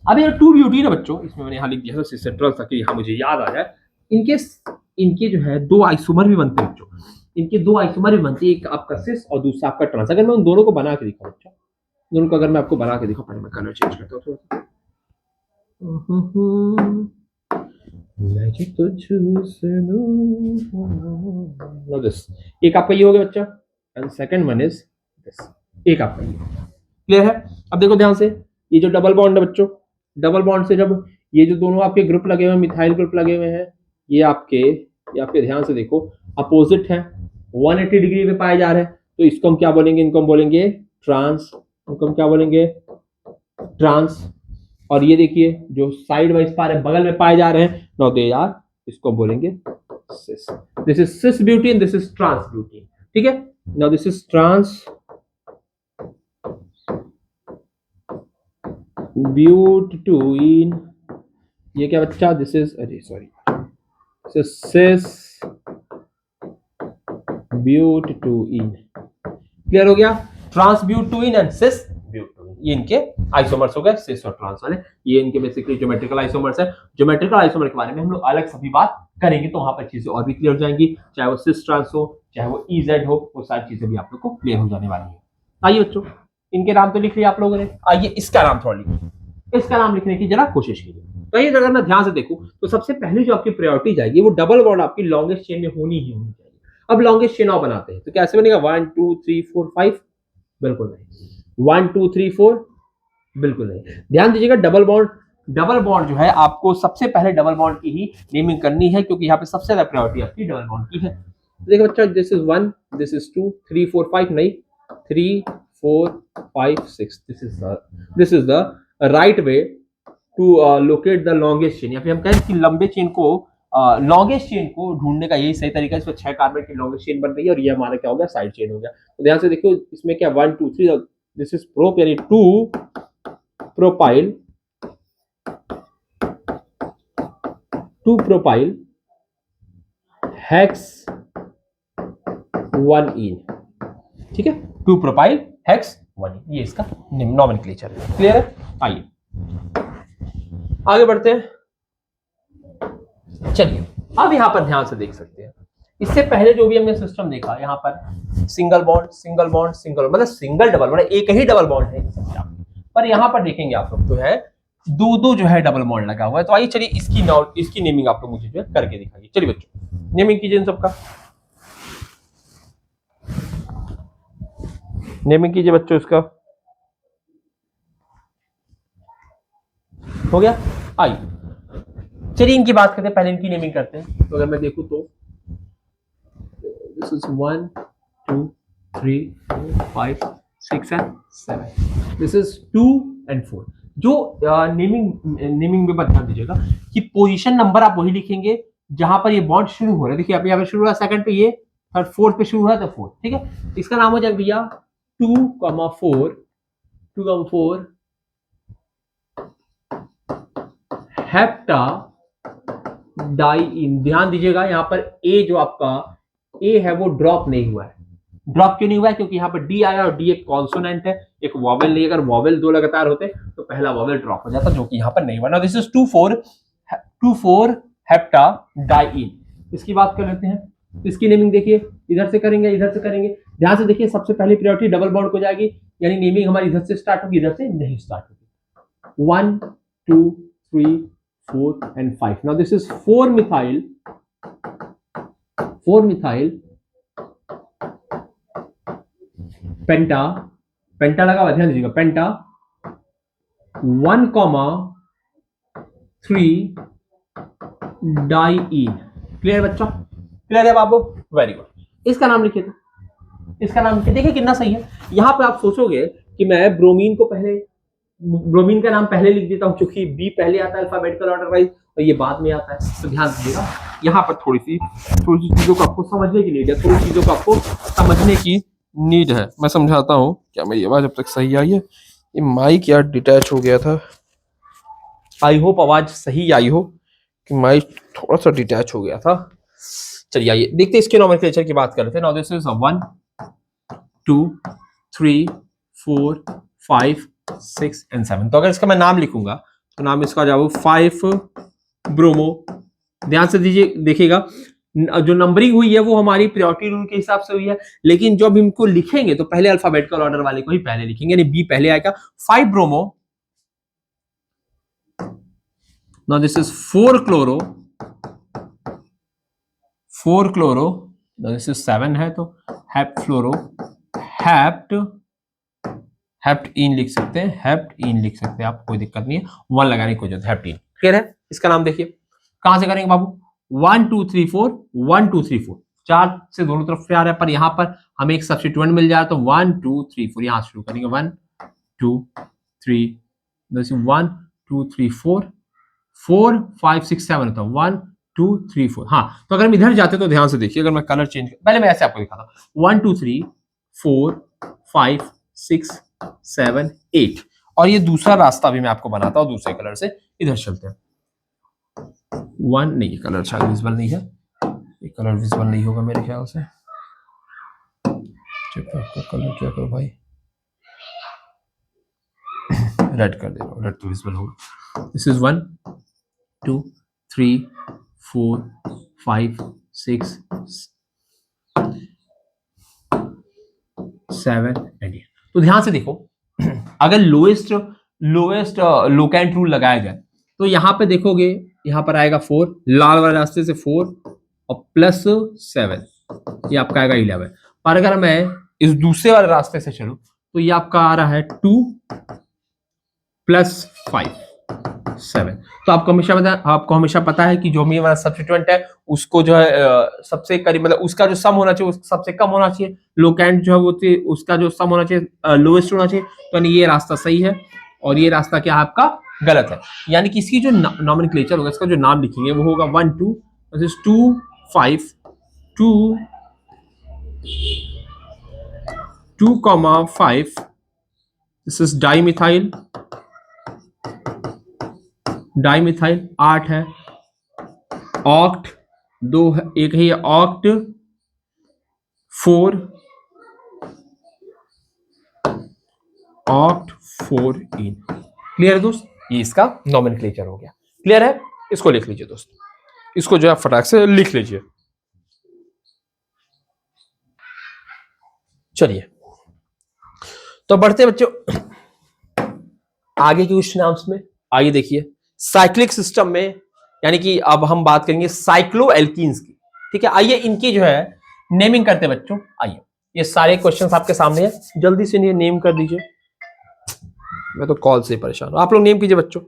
अब ये 2 ब्यूटीन है बच्चों, इसमें मैंने यहाँ लिख दिया था सेंट्रल ताकि यहाँ मुझे याद आ जाए। इनके जो है 2 आइसोमर भी बनते हैं बच्चों, इनके 2 आइसोमर भी बनते हैं, एक आपका सिस और दूसरा आपका ट्रांस। अगर मैं उन दोनों को बना के दिखाऊं बच्चा, दोनों को अगर मैं आपको बना के दिखाऊं, पहले मैं कलर चेंज करता हूं थोड़ा। एक आपका ये हो गया बच्चा, and second one is this, एक आपका ये। क्लियर है? अब देखो ध्यान से, ये जो डबल बॉन्ड है बच्चों, डबल बॉन्ड से जब ये जो दोनों आपके ग्रुप लगे हुए हैं, मिथाइल ग्रुप लगे हुए हैं, ये आपके, या फिर ध्यान से देखो अपोजिट है, 180 डिग्री पे पाए जा रहे हैं, तो इसको हम क्या बोलेंगे, इनको हम बोलेंगे ट्रांस, इनको हम क्या बोलेंगे, ट्रांस। और ये देखिए जो साइड वाइज पा रहे हैं, बगल में पाए जा रहे हैं, नो दे आर, इसको बोलेंगे cis. This is cis butene, this is trans butene. ठीक है, now this is trans butadiene, ये क्या बच्चा, दिस इज, अरे सॉरी, सिस ब्यूटेटुइन। क्लियर हो गया, ट्रांसब्यूटुइन एंड सिस ब्यूटुइन, ये इनके आइसोमर्स हो गए, सिस और ट्रांस वाले, ये इनके बेसिकली ज्योमेट्रिकल आइसोमर्स है। ज्योमेट्रिकल आइसोमर के बारे में हम लोग अलग सभी बात करेंगे, तो वहां पर चीजें और भी क्लियर हो जाएंगी, चाहे वो सिस ट्रांस हो, चाहे वो EZ हो, वो सारी चीजें भी आप लोग को क्लियर हो जाने वाली है। आइए बच्चों, इनके नाम तो लिख लिया आप लोगों ने, आइए इसका नाम थोड़ा लिखिए, इसका नाम लिखने की जरा कोशिश कीजिए। तो ये अगर मैं ध्यान से देखूं तो सबसे पहले जो आपकी प्रायोरिटी जाएगी वो डबल बॉन्ड आपकी लॉन्गेस्ट चेन में होनी ही होनी चाहिए। अब लॉन्गेस्ट चेन और बनाते हैं, तो कैसे बनेगा, 1 2 3 4 5, बिल्कुल नहीं, 1 2 3 4, बिल्कुल नहीं। ध्यान दीजिएगा, डबल बॉन्ड जो है आपको सबसे पहले डबल बॉन्ड की ही नेमिंग करनी है, क्योंकि यहाँ पे सबसे ज्यादा प्रायोरिटी आपकी डबल बॉन्ड की है। देखो बच्चा, दिस इज 1, दिस इज 2 3 4 5, नहीं, 3 4 5 6, this is the right way to locate the longest chain, या फिर हम कहें कि लंबे चेन को, लॉन्गेस्ट चेन को ढूंढने का यही सही तरीका है। इसमें 6 कार्बन की लॉन्गेस्ट चेन बन रही है, और ये हमारा क्या हो गया, साइड चेन हो गया। तो ध्यान से देखो, इसमें क्या 1 2 3, दिस इज प्रोप, यानी 2 प्रोपाइल, 2 प्रोपाइल हेक्स 1 इन, ठीक है, 2 प्रोपाइल हेक्स 1 इन, ये इसका नॉमेनक्लेचर है। क्लियर है, आइए आगे बढ़ते हैं। चलिए, अब यहां पर ध्यान से देख सकते हैं, इससे पहले जो भी हमने सिस्टम देखा, यहां पर single bond single bond single, मतलब सिंगल डबल बॉन्ड, एक ही डबल बॉन्ड है, पर यहां पर देखेंगे आप लोग जो है दो जो है डबल बॉन्ड लगा हुआ है। तो आइए चलिए इसकी नेमिंग आप लोग मुझे जो है करके दिखाइए। चलिए बच्चों, नेमिंग कीजिए इन सबका, नेमिंग कीजिए बच्चों इसका, हो गया। आइए चलिए इनकी बात करते हैं, पहले इनकी नेमिंग करते हैं। तो अगर मैं देखूं तो this is 1 2 3 4 5 6 and 7, this is 2 and 4। जो नेमिंग में ध्यान दीजिएगा कि पोजीशन नंबर आप वही लिखेंगे जहां पर ये बॉन्ड शुरू हो रहा है। देखिए आप यहाँ पे शुरू हो रहा है सेकंड पे, ये थर्ड फोर्थ पे शुरू हो रहा है, तो 4, ठीक है। इसका नाम हो जाएगा भैया 2,4 2,4 हेप्टा डाइइन। ध्यान दीजिएगा, यहाँ पर ए जो आपका ए है वो ड्रॉप नहीं हुआ है। ड्रॉप क्यों नहीं हुआ है, क्योंकि यहाँ पर डी आया और डी एक कॉन्सोनेंट है, एक वॉवेल नहीं। अगर वॉवेल दो लगातार होते तो पहला वॉवेल ड्रॉप हो जाता, जो कि यहाँ पर नहीं हुआ। Now this is 2,4 hepta diene. इसकी बात कर लेते हैं, इसकी नेमिंग देखिए, इधर से करेंगे इधर से करेंगे। ध्यान से देखिए, सबसे पहली प्रायोरिटी डबल बॉन्ड को जाएगी, यानी नेमिंग हमारी इधर से स्टार्ट होगी, इधर से नहीं स्टार्ट होगी। 1 2 3 4 and 5. Now this is 4-methyl पेंटा लगा हुआ, ध्यान दीजिएगा, पेंटा 1,3 डाइइन। क्लियर बच्चा, क्लियर है बाबू, वेरी गुड। इसका नाम लिखिए, तो इसका नाम लिखिए, देखिए कितना सही है। यहां पर आप सोचोगे कि मैं ब्रोमीन का नाम पहले लिख देता हूं, क्योंकि बी पहले आता है अल्फाबेटिकल ऑर्डर वाइज और ये बाद में आता है। तो ध्यान दीजिएगा, यहाँ पर थोड़ी सी चीजों को आपको समझने की नीड है, थोड़ी चीजों को आपको समझने की नीड है। मैं समझाता हूँ। क्या मेरी आवाज अब तक सही आई है? ये माइक यार डिटैच हो गया था, आई होप आवाज सही आई हो, कि माइक थोड़ा सा डिटैच हो गया था। चलिए आइए देखते हैं इसके नॉमेनक्लेचर की बात करते हैं। Now this is 1 2 3 4 5 6 and 7। तो अगर इसका मैं नाम लिखूंगा तो नाम इसका जाओ 5 ब्रोमो। ध्यान से दीजिए, देखिएगा जो नंबरिंग हुई है वो हमारी प्रायोरिटी रूल के हिसाब से हुई है, लेकिन जब इनको लिखेंगे तो पहले अल्फाबेटिकल ऑर्डर वाले को ही पहले लिखेंगे, यानी बी पहले आएगा। 5 bromo. Now this is 4 chloro. This is 7 है, तो हेप्ट फ्लोरो, हेप्ट इन लिख सकते हैं, आप कोई दिक्कत नहीं है, 1 लगाने की कोई जरूरत, हेप्ट इन। क्लियर है? इसका नाम देखिए, कहां से करेंगे बाबू, 1 2 3 4 1 2 3 4, 4 से दोनों तरफ से आ रहा है, पर यहां पर हमें एक सब्स्टिट्यूएंट मिल जाए, तो 1 2 3 4 यहां शुरू करेंगे, 1 2 3, 1 2 3 4 4 5 6 7 होता है, 1 2 3 4। हाँ, तो अगर हम इधर जाते तो ध्यान से देखिए, अगर मैं कलर चेंज, पहले मैं ऐसे आपको दिखाता हूं, 1 2 3 4 5 6 7 8, और ये दूसरा रास्ता भी मैं आपको बनाता हूँ दूसरे कलर से। इधर चलते हैं। 1 नहीं, ये कलर शायद विजिबल नहीं है, ये कलर विजिबल नहीं होगा मेरे ख्याल से। कलर क्या करो भाई, रेड कर दे रहा हूँ, रेड तो विजिबल होगा। This is 1 2 3 4 5 6 7 and 8। तो ध्यान से देखो, अगर लोएस्ट लोकेंट रूल लगाया जाए तो यहां पे देखोगे, यहां पर आएगा 4, लाल वाले रास्ते से 4 और प्लस 7, ये आपका आएगा 11। पर अगर मैं इस दूसरे वाले रास्ते से चलूं तो ये आपका आ रहा है 2 प्लस 5 7। तो आपको हमेशा पता है कि जो भी हमारा सब्स्टिट्यूएंट है उसको जो है सबसे करीब, मतलब उसका जो सम होना चाहिए उसका सबसे कम होना चाहिए, लोकेंट जो है वो उसका जो सम होना चाहिए लोएस्ट होना चाहिए। तो यानी ये रास्ता सही है और ये रास्ता क्या है आपका गलत है। यानी कि इसकी जो नॉमेनक्लेचर होगा, इसका जो नाम लिखेंगे वो होगा 1 2 2 5 2 2,5। दिस इज डाइमिथाइल 8 है, ऑक्ट 2 है, एक है ये ऑक्ट 4 इन। क्लियर है दोस्त, ये इसका नॉमेनक्लेचर हो गया। क्लियर है, इसको लिख लीजिए दोस्त, इसको जो है फटाक से लिख लीजिए। चलिए तो बढ़ते बच्चों आगे के क्वेश्चन आंसर में। आइए देखिए, साइक्लिक सिस्टम में, यानी कि अब हम बात करेंगे साइक्लो एल्कीन्स की। ठीक है, आइए इनकी जो है नेमिंग करते हैं बच्चों। आइए, ये सारे क्वेश्चंस आपके सामने हैं, जल्दी से इन्हें नेम कर दीजिए। मैं तो कॉल से परेशान हूं, आप लोग नेम कीजिए बच्चों,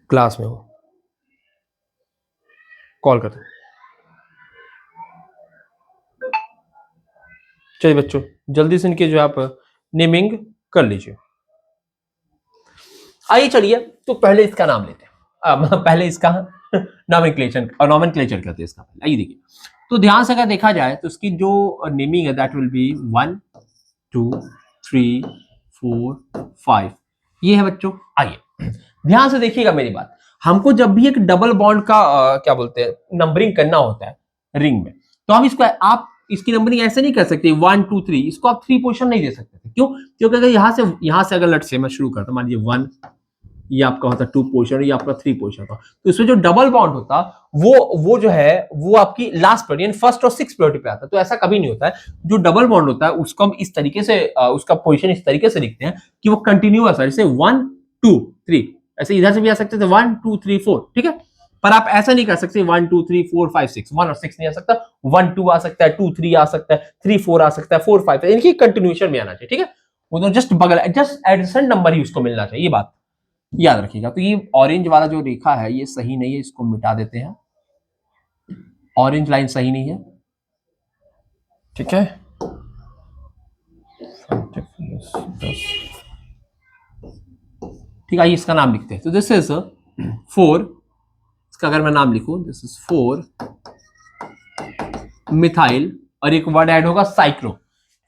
क्लास में हो, कॉल करते हैं। चलिए बच्चों जल्दी से इनके जो आप नेमिंग कर लीजिए। आइए चलिए, तो पहले इसका नाम लेते हैं, पहले इसका नॉमेनक्लेचर करते हैं इसका। आइए देखिए, तो ध्यान से अगर देखा जाए तो इसकी जो नेमिंग है दैट विल बी 1 2 3 4 5, ये है बच्चों। आइए ध्यान से देखिएगा मेरी बात, हमको जब भी एक डबल बॉन्ड का क्या बोलते हैं नंबरिंग करना होता है रिंग में, तो हम इसको आप इसकी नंबरिंग ऐसे नहीं कर सकते 1 2 3, इसको आप 3 पोजीशन नहीं दे सकते। क्यों? क्योंकि अगर यहां से अगर लट से मैं शुरू करता, मान लीजिए 1, ये आपका होता 2 पोजीशन, ये आपका 3 पोजीशन था, तो इसमें जो डबल बॉन्ड होता वो जो है वो आपकी लास्ट प्रायोरिटी यानी फर्स्ट और 6th प्रायोरिटी पे आता है। तो ऐसा कभी नहीं होता है। जो डबल बॉन्ड होता है उसको हम इस तरीके से उसका पोजीशन इस तरीके से लिखते हैं कि वो कंटिन्यूअस है, जैसे 1 2 3, ऐसे इधर से भी आ सकते थे 1 2 3 4, ठीक है। पर आप ऐसा नहीं कर सकते 1 2 3 4 5 6, 1 और 6 नहीं आ सकता, 1 2 आ सकता है, 2 3 आ सकता है, 3 4 आ सकता है, 4 5, इनकी कंटिन्यूएशन में आना चाहिए, ठीक है। वो तो जस्ट बगल, जस्ट एडिशन नंबर ही उसको मिलना चाहिए, ये बात याद रखिएगा। तो ये ऑरेंज वाला जो रेखा है ये सही नहीं है, इसको मिटा देते हैं, ऑरेंज लाइन सही नहीं है, ठीक है। ठीक है, इसका नाम लिखते हैं। तो दिस इज 4, इसका अगर मैं नाम लिखूं, दिस इज 4 मिथाइल, और एक वर्ड ऐड होगा साइक्लो,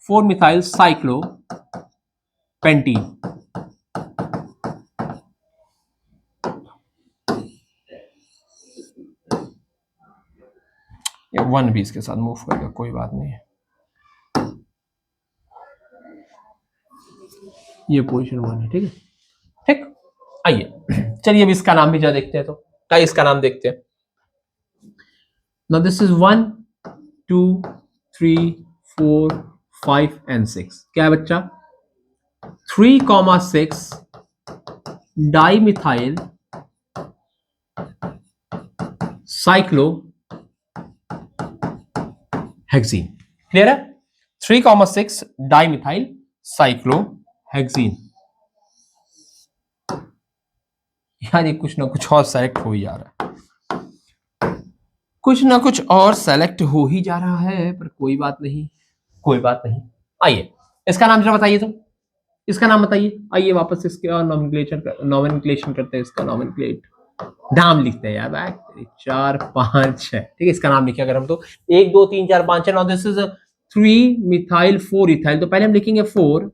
4 मिथाइल साइक्लो पेंटीन। या 1 भी इसके साथ मूव करेगा, कोई बात नहीं है, ये पोजीशन 1 है, ठीक है। ठीक, आइए चलिए अब इसका नाम भी जा देखते हैं। तो क्या इसका नाम देखते हैं। नाउ दिस इज 1 2 3 4 5 एंड 6, क्या है बच्चा 3,6 डाइमिथाइल साइक्लो हेक्सीन। क्लियर है, 3,6 डाइमिथाइल साइक्लो हेक्सीन। यार ये कुछ ना कुछ और सेलेक्ट हो ही जा रहा है, कुछ ना कुछ और सेलेक्ट हो ही जा रहा है, पर कोई बात नहीं, कोई बात नहीं। आइए इसका नाम जरा बताइए, तो इसका नाम बताइए। आइए वापस इसके नॉमेनक्लेशन करते हैं, इसका नॉमेनक्लेट नाम लिखते हैं यार, 4 5 6, ठीक है। इसका नाम लिखे अगर हम तो 1 2 3 4 5 6। Now this is 3 methyl 4 ethyl, तो पहले हम लिखेंगे 4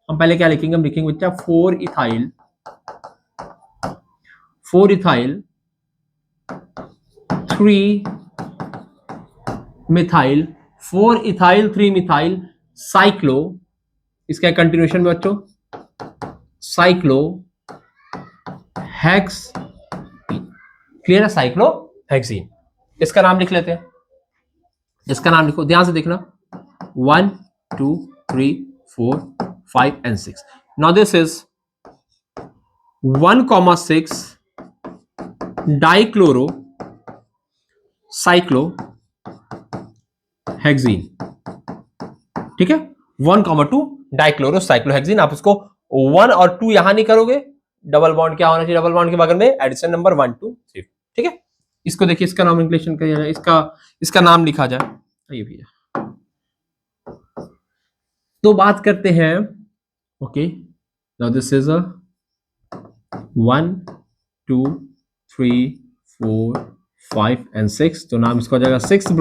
हम पहले क्या लिखेंगे, हम लिखेंगे बच्चा 4 ethyl 3 methyl 4 ethyl 3 methyl cyclo, इसका कंटिन्यूएशन में बच्चों साइक्लो हेक्स, क्लियर है, साइक्लो हेक्सीन। इसका नाम लिख लेते हैं, इसका नाम लिखो, ध्यान से देखना, 1 2 3 4 5 and 6. Now this is 1,6 dichloro cyclohexene, ठीक है, 1,2 डाइक्लोरो साइक्लोहेक्सीन। आप इसको 1 और 2 यहां नहीं करोगे, डबल बॉन्ड क्या होना चाहिए, डबल बॉन्ड के बगल में एडिशन नंबर 1 2 3, ठीक है। इसको देखिए, इसका नॉमेनक्लेचर किया जाए, इसका नाम लिखा जाए, ये भी है। तो बात करते हैं, okay, now this is 1 2 3 4 5 and 6, तो नाम इसका हो जाएगा 6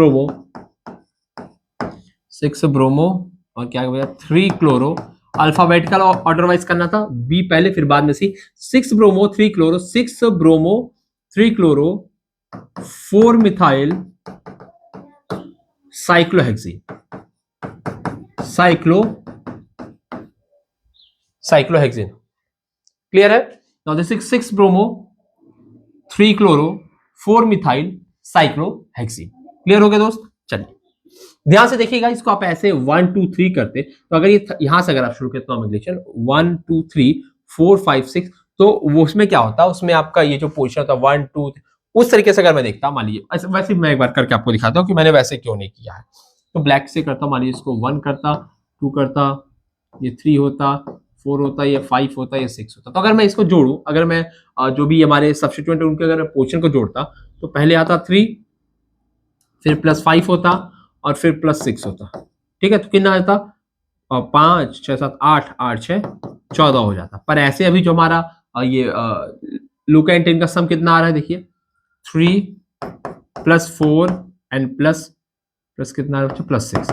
ब्रोमो और क्या हो गया 3 क्लोरो, अल्फाबेटिकल ऑर्डर वाइज करना था, बी पहले फिर बाद में C, 6 bromo 3 chloro, 6 bromo 3 chloro 4 methyl cyclohexene, cyclohexene, clear है। Now this is 6 bromo 3 chloro 4 methyl cyclohexene, clear हो गया दोस्त। चलिए ध्यान से देखिएगा, इसको आप ऐसे 1 2 3 करते, तो अगर ये यहां से अगर आप शुरू करते नॉमेनक्लेचर 1 2 3 4 5 6, तो वो उसमें क्या होता है, उसमें आपका ये जो पोजीशन होता है 1 2 उस तरीके से अगर मैं देखता मान लीजिए, वैसे मैं एक बार करके आपको दिखाता हूँ कि मैंने वैसे क्यों नहीं किया है। तो ब्लैक से करता, मान लीजिए इसको 1 करता, 2 करता, ये 3 होता, 4 होता, ये 5 होता, ये 6 होता। तो अगर मैं इसको जोड़ू, अगर मैं जो भी हमारे सब्स्टिट्यूएंट उनके अगर पोजीशन को जोड़ता, तो पहले आता 3, फिर +5 होता और फिर +6 होता, ठीक है। तो कितना आता, 5 6 7 8 8 6 14 हो जाता। पर ऐसे अभी जो हमारा ये लुका एंड 10 का सम कितना आ रहा है, देखिए 3 +4 एंड प्लस कितना है +6,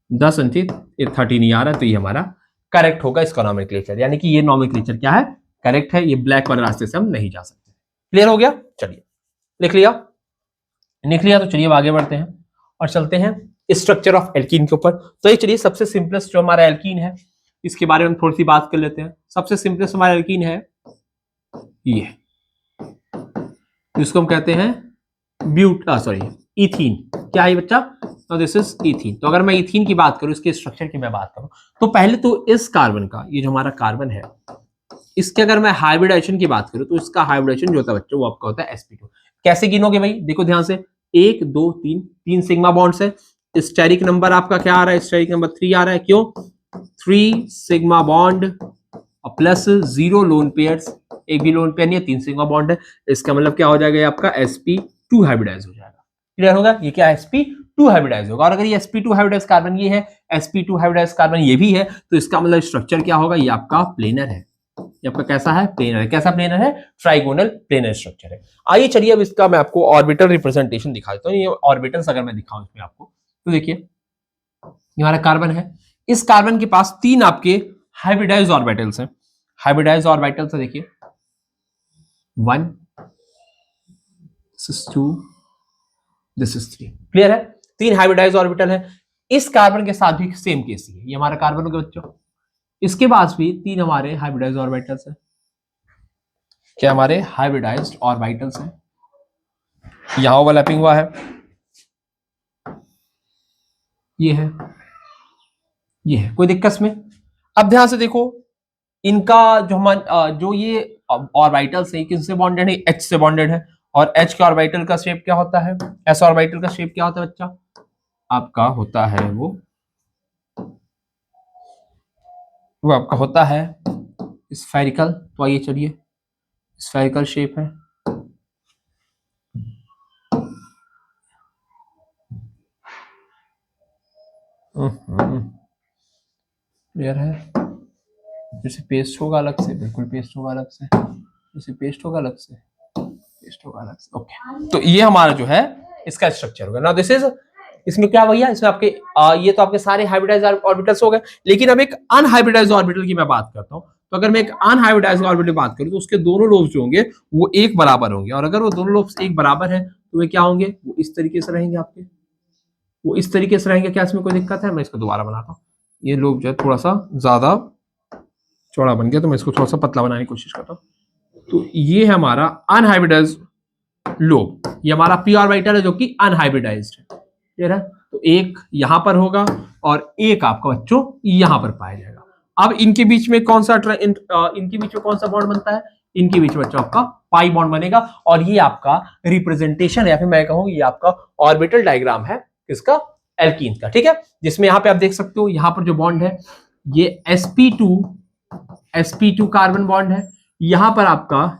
10 अंतित 13 नहीं आ रहा, तो ये हमारा करेक्ट होगा इसका नॉमेनक्लेचर, यानी कि ये नॉमेनक्लेचर क्या है, करेक्ट है। ये ब्लैक वाले रास्ते से हम नहीं जा सकते। क्लियर हो गया, चलिए लिख लिया तो चलिए आगे बढ़ते हैं और चलते हैं स्ट्रक्चर ऑफ एल्कीन के ऊपर। तो ये चलिए सबसे सिंपलेस्ट जो हमारा एल्कीन है, इसके बारे में थोड़ी सी बात कर लेते हैं। सबसे सिंपलेस्ट हमारा एल्कीन है ये, जिसको हम कहते हैं ईथीन। क्या है बच्चा, तो दिस इज ईथीन। तो अगर मैं ईथीन की बात करूं, इसके स्ट्रक्चर की मैं बात करूं, तो पहले तो इस कार्बन का, ये जो हमारा कार्बन है, इसके अगर मैं हाइब्रिडाइजेशन की बात करूं, तो इसका हाइब्रिडाइजेशन जो होता है बच्चों, वो आपका होता है sp2। कैसे गिनोगे भाई, देखो ध्यान से, 1 2 3 सिग्मा बॉन्ड्स है, स्टेरिक नंबर आपका क्या आ रहा है, स्टेरिक नंबर 3 आ रहा है, क्यों, 3 sigma bond plus 0 lone pairs, एक भी लोन पेयर नहीं है, 3 सिग्मा बॉन्ड है, इसका मतलब क्या हो जाएगा, ये आपका sp2 हाइब्रिडाइज हो जाएगा। क्लियर होगा, ये क्या है, sp2 हाइब्रिडाइज होगा। और अगर ये sp2 हाइब्रिडाइज कार्बन ये है, sp2 हाइब्रिडाइज कार्बन ये भी है, तो इसका मतलब स्ट्रक्चर क्या होगा, ये आपका प्लेनर है। ये आपका कैसा है, प्लेनर है। कैसा प्लेनर है, ट्राइगोनल प्लेनर स्ट्रक्चर है। आइए चलिए अब इसका मैं आपको ऑर्बिटल रिप्रेजेंटेशन दिखा देता हूं। ये ऑर्बिटल्स अगर मैं दिखाऊं इसमें आपको, तो देखिए ये हमारा कार्बन है, इस कार्बन के पास 3 आपके हाइब्रिडाइज्ड ऑर्बिटल्स हैं। हाइब्रिडाइज्ड ऑर्बिटल्स है, देखिए 1 this is 2 this is 3, clear है, 3 हाइब्रिडाइज्ड ऑर्बिटल है। इस कार्बन के साथ भी सेम केस ही है, ये हमारा कार्बन हो गया बच्चों। इसके पास भी 3 हमारे हाइब्रिडाइज्ड ऑर्बिटल्स हैं। क्या हमारे हाइब्रिडाइज्ड ऑर्बिटल्स हैं, यहां ओवरलैपिंग हुआ है, ये है, ये है, कोई दिक्कत में। अब ध्यान से देखो, इनका जो हमारा जो ये ऑर्बिटल्स है, किससे बॉन्डेड है, H से बॉन्डेड है। और H के ऑर्बिटल का शेप क्या होता है, S ऑर्बिटल का शेप क्या होता है बच्चा, आपका होता है वो आपका होता है स्फेरिकल। तो आइए चलिए, स्फेरिकल शेप है, क्लियर है। जैसे पेस्ट होगा अलग से, बिल्कुल पेस्ट होगा अलग से, जैसे पेस्ट होगा अलग से, पेस्ट होगा अलग से, ओके। तो ये हमारा जो है इसका स्ट्रक्चर होगा। नाउ दिस इज इसमें क्या भैया, इसमें आपके ये तो आपके सारे हाइब्रिडाइज ऑर्बिटल्स हो गए, लेकिन अब एक अनहाइब्रिडाइज ऑर्बिटल की मैं बात करता हूँ। तो अगर मैं एक अनहाइब्रिडाइज ऑर्बिटल की बात करूँ तो उसके दोनों लोब्स जो होंगे वो एक बराबर होंगे, और अगर वो दोनों लोब्स एक बराबर है तो वे क्या होंगे, वो इस तरीके से रहेंगे आपके, वो इस तरीके से रहेंगे। क्या इसमें कोई दिक्कत है? मैं इसको दोबारा बनाता हूँ। ये लोब जो है थोड़ा सा ज्यादा चौड़ा बन गया, तो मैं इसको थोड़ा सा पतला बनाने की कोशिश करता हूँ। तो ये है हमारा अनहाइब्रिडाइज लोब, ये हमारा पी ऑर्बिटल है जो कि अनहाइब्रिडाइज्ड है, क्लियर है। तो एक यहां पर होगा और एक आपका बच्चों यहां पर पाया जाएगा। अब इनके बीच में कौन सा इनके बीच में कौन सा बॉन्ड बनता है? इनके बीच में बच्चों आपका पाई बॉन्ड बनेगा, और ये आपका रिप्रेजेंटेशन या फिर मैं कहूं ये आपका ऑर्बिटल डायग्राम है किसका? एल्कीन का, ठीक है। जिसमें यहां पे आप देख सकते हो यहां पर जो बॉन्ड है ये sp2 कार्बन बॉन्ड है, यहां पर आपका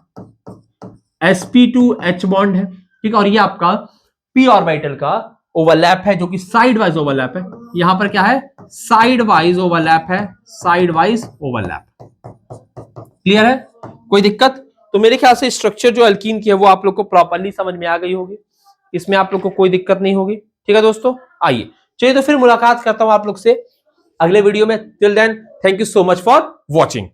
sp2h बॉन्ड है, ठीक है। और ये आपका p ऑर्बिटल का ओवरलैप है जो कि साइड वाइज ओवरलैप है। यहां पर क्या है? साइड वाइज ओवरलैप है, साइड वाइज ओवरलैप, क्लियर है? कोई दिक्कत? तो मेरे ख्याल से स्ट्रक्चर जो अल्कीन की है वो आप लोग को प्रॉपर्ली समझ में आ गई होगी, इसमें आप लोग को कोई दिक्कत नहीं होगी, ठीक है दोस्तों। आइए चलिए तो फिर मुलाकात करता हूं आप लोग से अगले वीडियो में। Till then thank you so much for watching.